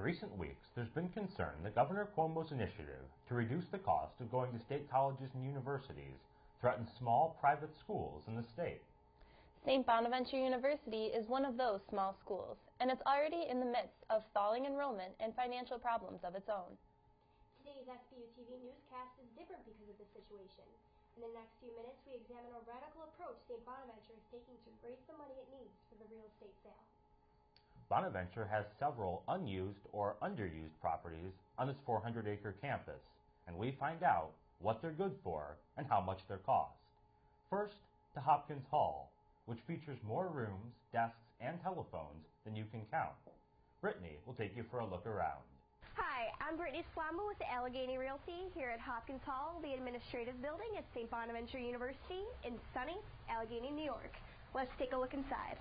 recent weeks, there's been concern that Governor Cuomo's initiative to reduce the cost of going to state colleges and universities threatens small private schools in the state. St. Bonaventure University is one of those small schools, and it's already in the midst of stalling enrollment and financial problems of its own. Today's SBU-TV newscast is different because of this situation. In the next few minutes, we examine a radical approach St. Bonaventure is taking to raise the money it needs for the real estate sale. Bonaventure has several unused or underused properties on its 400-acre campus, and we find out what they're good for and how much they cost. First, to Hopkins Hall, which features more rooms, desks, and telephones than you can count. Brittany will take you for a look around. Hi, I'm Brittany Slamba with Allegheny Realty here at Hopkins Hall, the administrative building at St. Bonaventure University in sunny Allegheny, New York. Let's take a look inside.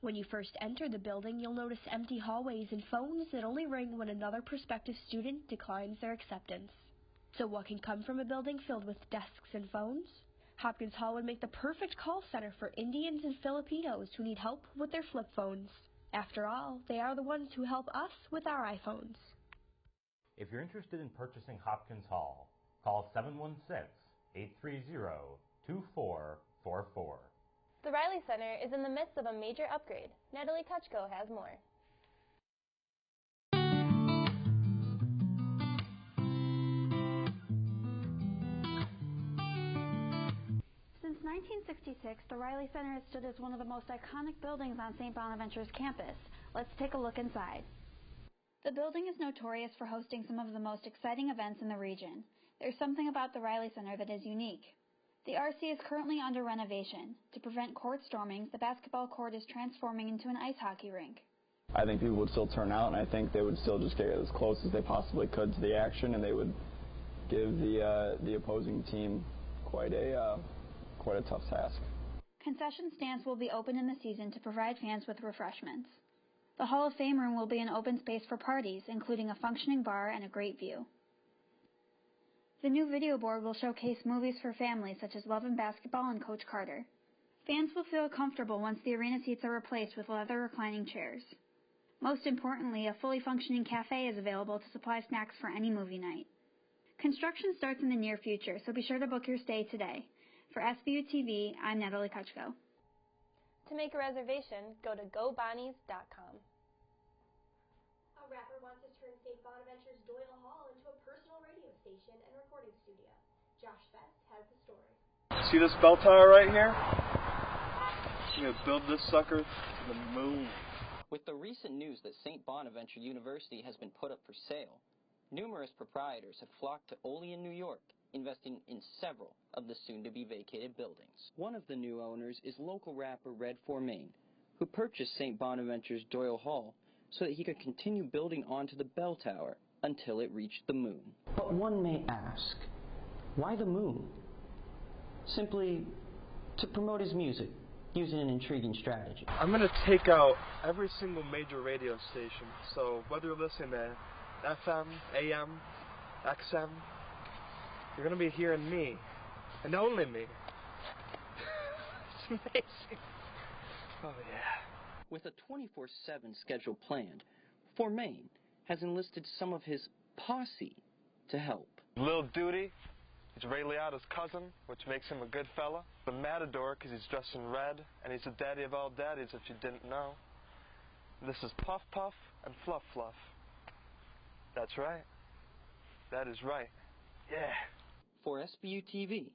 When you first enter the building, you'll notice empty hallways and phones that only ring when another prospective student declines their acceptance. So what can come from a building filled with desks and phones? Hopkins Hall would make the perfect call center for Indians and Filipinos who need help with their flip phones. After all, they are the ones who help us with our iPhones. If you're interested in purchasing Hopkins Hall, call 716-830-2444. The Riley Center is in the midst of a major upgrade. Natalie Kuchko has more. Since 1966, the Riley Center has stood as one of the most iconic buildings on St. Bonaventure's campus. Let's take a look inside. The building is notorious for hosting some of the most exciting events in the region. There's something about the Riley Center that is unique. The RC is currently under renovation. To prevent court stormings, the basketball court is transforming into an ice hockey rink. I think people would still turn out, and I think they would still just get as close as they possibly could to the action, and they would give the opposing team quite a tough task. Concession stands will be open in the season to provide fans with refreshments. The Hall of Fame room will be an open space for parties, including a functioning bar and a great view. The new video board will showcase movies for families such as Love and Basketball and Coach Carter. Fans will feel comfortable once the arena seats are replaced with leather reclining chairs. Most importantly, a fully functioning cafe is available to supply snacks for any movie night. Construction starts in the near future, so be sure to book your stay today. For SBU-TV, I'm Natalie Kuchko. To make a reservation, go to gobonnies.com. A rapper wants to turn St. Bonaventure's Doyle Hall into a personal radio station and recording studio. Josh Fest has the story. See this bell tower right here? I'm going to build this sucker to the moon. With the recent news that St. Bonaventure University has been put up for sale, numerous proprietors have flocked to Olean, New York, investing in several of the soon-to-be vacated buildings. One of the new owners is local rapper Red Formain, who purchased St. Bonaventure's Doyle Hall so that he could continue building onto the bell tower until it reached the moon. But one may ask, why the moon? Simply to promote his music, using an intriguing strategy. I'm going to take out every single major radio station, so whether you're listening to FM, AM, XM, you're going to be hearing me, and only me. It's amazing. Oh, yeah. With a 24/7 schedule planned, Formain has enlisted some of his posse to help. Lil Duty, he's Ray Liotta's cousin, which makes him a good fella. The Matador, because he's dressed in red, and he's the daddy of all daddies, if you didn't know. This is Puff Puff and Fluff Fluff. That's right. That is right. Yeah. For SBU-TV,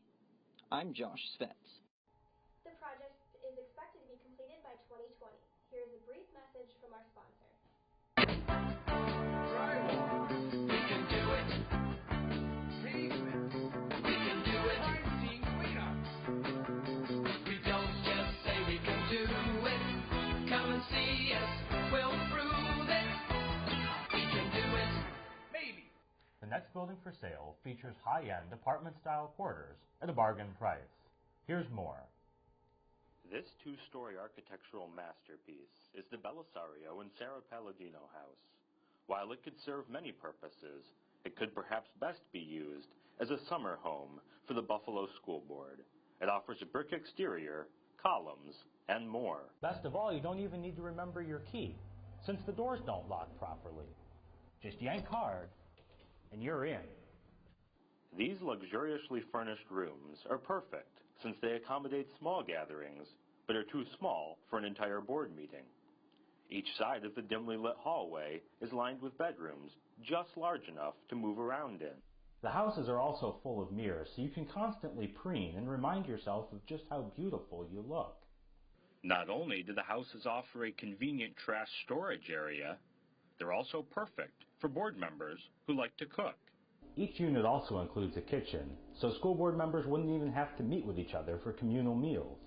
I'm Josh Svets. The project is expected to be completed by 2020. Here's a brief message from our sponsor. We can do it. We can do it. Team cleanup. We don't just say we can do it. Come and see us. We'll prove it. We can do it. Maybe. The next building for sale features high-end apartment-style quarters at a bargain price. Here's more. This two-story architectural masterpiece is the Belisario and Sarah Palladino house. While it could serve many purposes, it could perhaps best be used as a summer home for the Buffalo School Board. It offers a brick exterior, columns, and more. Best of all, you don't even need to remember your key. since the doors don't lock properly. Just yank hard, and you're in. These luxuriously furnished rooms are perfect since they accommodate small gatherings, but are too small for an entire board meeting. Each side of the dimly lit hallway is lined with bedrooms just large enough to move around in. The houses are also full of mirrors, so you can constantly preen and remind yourself of just how beautiful you look. Not only do the houses offer a convenient trash storage area, they're also perfect for board members who like to cook. Each unit also includes a kitchen, so school board members wouldn't even have to meet with each other for communal meals.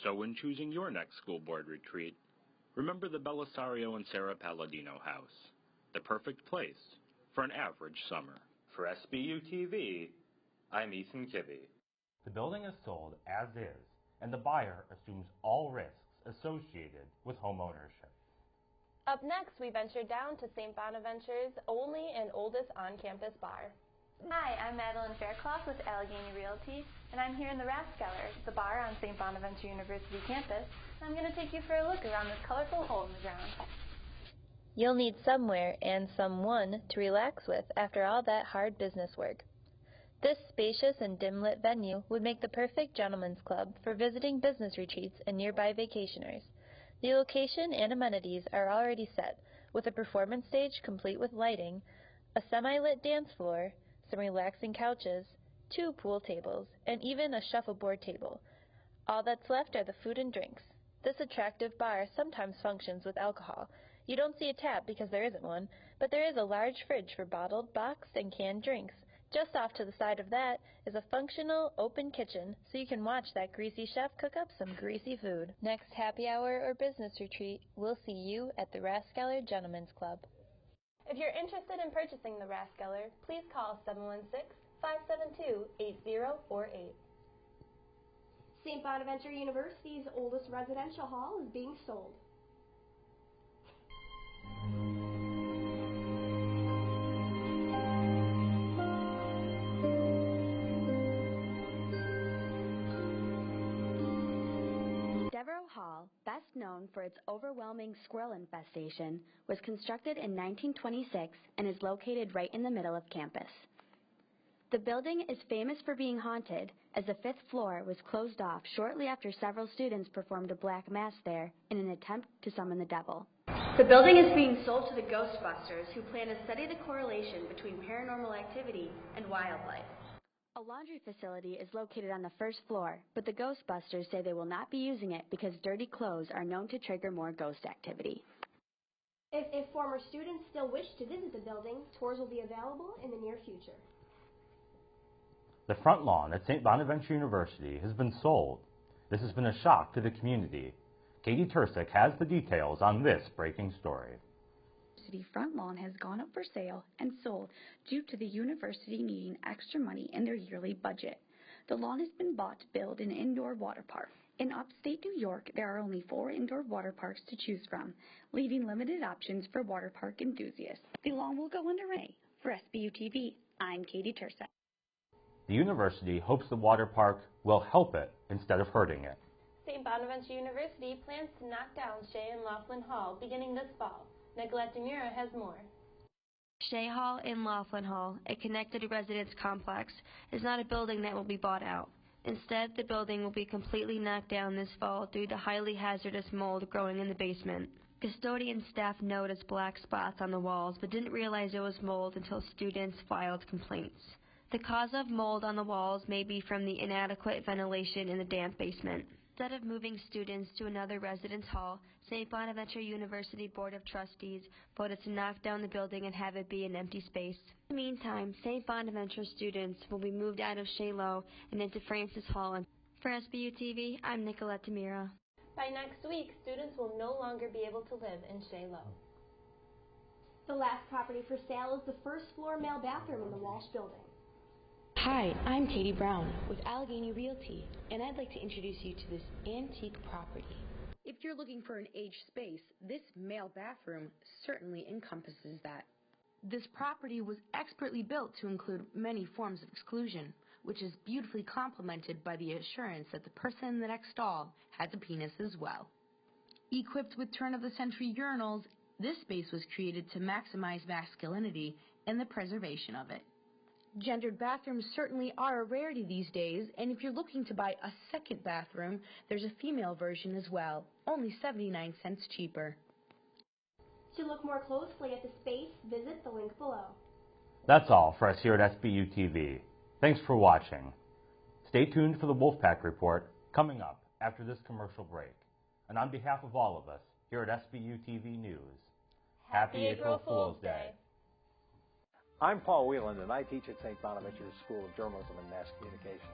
So when choosing your next school board retreat, remember the Belisario and Sarah Palladino house, the perfect place for an average summer. For SBU-TV, I'm Ethan Kibbe. The building is sold as is, and the buyer assumes all risks associated with home ownership. Up next, we venture down to St. Bonaventure's only and oldest on-campus bar. Hi, I'm Madeline Fairclough with Allegheny Realty, and I'm here in the Rathskeller, the bar on St. Bonaventure University campus. I'm going to take you for a look around this colorful hole in the ground. You'll need somewhere and someone to relax with after all that hard business work. This spacious and dim-lit venue would make the perfect gentleman's club for visiting business retreats and nearby vacationers. The location and amenities are already set, with a performance stage complete with lighting, a semi-lit dance floor, some relaxing couches, 2 pool tables, and even a shuffleboard table. All that's left are the food and drinks. This attractive bar sometimes functions with alcohol. You don't see a tap because there isn't one, but there is a large fridge for bottled, boxed, and canned drinks. Just off to the side of that is a functional, open kitchen, so you can watch that greasy chef cook up some greasy food. Next happy hour or business retreat, we'll see you at the Rathskeller Gentlemen's Club. If you're interested in purchasing the Rathskeller, please call 716-572-8048. St. Bonaventure University's oldest residential hall is being sold. Devereux Hall, best known for its overwhelming squirrel infestation, was constructed in 1926 and is located right in the middle of campus. The building is famous for being haunted, as the 5th floor was closed off shortly after several students performed a black mass there in an attempt to summon the devil. The building is being sold to the Ghostbusters, who plan to study the correlation between paranormal activity and wildlife. A laundry facility is located on the 1st floor, but the Ghostbusters say they will not be using it because dirty clothes are known to trigger more ghost activity. If former students still wish to visit the building, tours will be available in the near future. The front lawn at St. Bonaventure University has been sold. This has been a shock to the community. Katie Tersick has the details on this breaking story. City front lawn has gone up for sale and sold due to the university needing extra money in their yearly budget. The lawn has been bought to build an indoor water park. In upstate New York, there are only 4 indoor water parks to choose from, leaving limited options for water park enthusiasts. The lawn will go underway. For SBU-TV, I'm Katie Tersa. The university hopes the water park will help it instead of hurting it. St. Bonaventure University plans to knock down Shea and Laughlin Hall beginning this fall. Nicolette DeMura has more. Shea Hall and Laughlin Hall, a connected residence complex, is not a building that will be bought out. Instead, the building will be completely knocked down this fall due to highly hazardous mold growing in the basement. Custodian staff noticed black spots on the walls but didn't realize it was mold until students filed complaints. The cause of mold on the walls may be from the inadequate ventilation in the damp basement. Instead of moving students to another residence hall, St. Bonaventure University Board of Trustees voted to knock down the building and have it be an empty space. In the meantime, St. Bonaventure students will be moved out of Shea Low and into Francis Hall. For SBU-TV, I'm Nicolette DeMura. By next week, students will no longer be able to live in Shea Low. The last property for sale is the 1st floor male bathroom in the Walsh building. Hi, I'm Katie Brown with Allegheny Realty, and I'd like to introduce you to this antique property. If you're looking for an aged space, this male bathroom certainly encompasses that. This property was expertly built to include many forms of exclusion, which is beautifully complemented by the assurance that the person in the next stall has a penis as well. Equipped with turn-of-the-century urinals This space was created to maximize masculinity and the preservation of it. Gendered bathrooms certainly are a rarity these days, and if you're looking to buy a second bathroom, there's a female version as well, only 79 cents cheaper. To look more closely at the space, visit the link below. That's all for us here at SBU-TV. Thanks for watching. Stay tuned for the Wolfpack Report coming up after this commercial break. And on behalf of all of us here at SBU-TV News, Happy April Fool's Day. I'm Paul Whelan, and I teach at St. Bonaventure's School of Journalism and Mass Communication.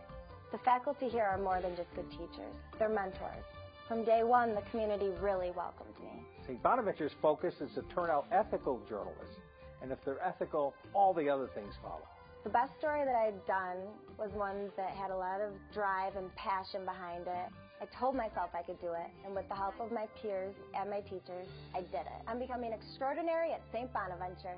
The faculty here are more than just good teachers. They're mentors. From day one, the community really welcomed me. St. Bonaventure's focus is to turn out ethical journalists, and if they're ethical, all the other things follow. The best story that I'd done was one that had a lot of drive and passion behind it. I told myself I could do it, and with the help of my peers and my teachers, I did it. I'm becoming extraordinary at St. Bonaventure.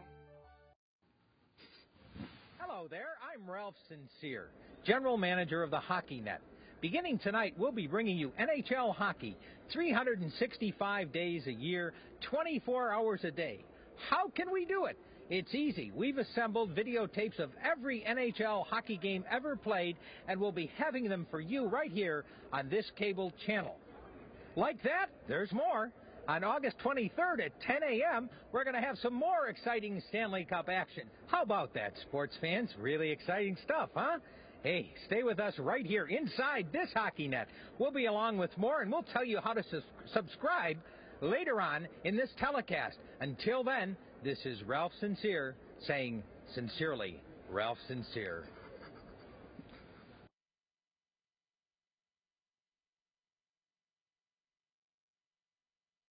Hello there, I'm Ralph Sincere, General Manager of the Hockey Net. Beginning tonight, we'll be bringing you NHL hockey, 365 days a year, 24 hours a day. How can we do it? It's easy. We've assembled videotapes of every NHL hockey game ever played, and we'll be having them for you right here on this cable channel. Like that, there's more. On August 23rd at 10 a.m., we're going to have some more exciting Stanley Cup action. How about that, sports fans? Really exciting stuff, huh? Hey, stay with us right here inside this hockey net. We'll be along with more, and we'll tell you how to subscribe later on in this telecast. Until then, this is Ralph Sincere saying, sincerely, Ralph Sincere.